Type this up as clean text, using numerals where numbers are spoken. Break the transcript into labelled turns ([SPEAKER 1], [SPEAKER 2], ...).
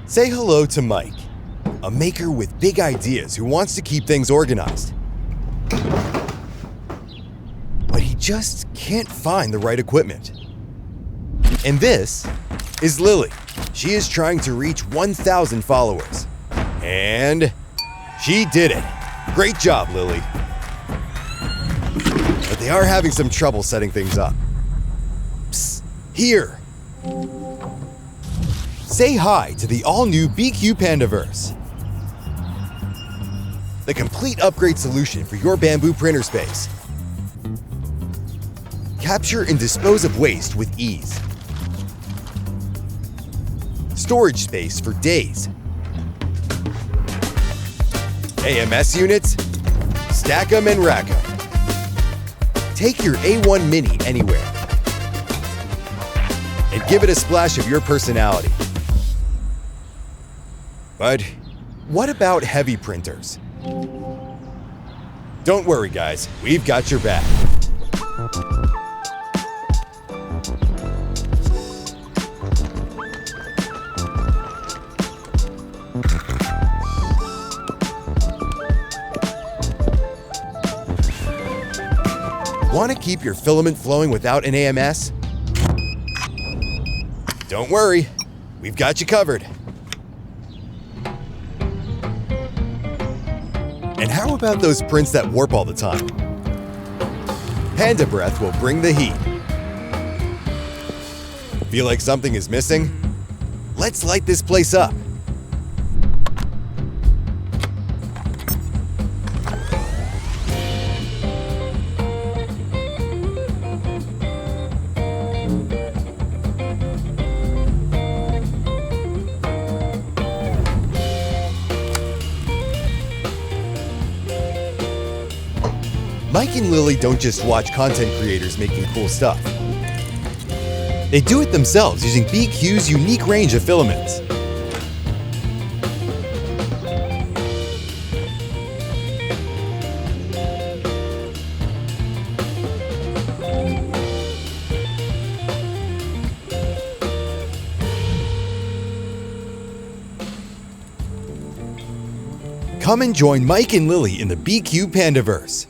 [SPEAKER 1] Say hello to Mike, a maker with big ideas who wants to keep things organized. But he just can't find the right equipment. And this is Lily. She is trying to reach 1,000 followers. And she did it. Great job, Lily. But they are having some trouble setting things up. Psst, here. Say hi to the all-new BQ Pandaverse, the complete upgrade solution for your bamboo printer space. Capture and dispose of waste with ease. Storage space for days. AMS units, stack them and rack them. Take your A1 Mini anywhere and give it a splash of your personality. But what about heavy printers? Don't worry, guys, we've got your back. Want to keep your filament flowing without an AMS? Don't worry, we've got you covered. And how about those prints that warp all the time? Panda Breath will bring the heat. Feel like something is missing? Let's light this place up. Mike and Lily don't just watch content creators making cool stuff. They do it themselves using BQ's unique range of filaments. Come and join Mike and Lily in the BQ Pandaverse.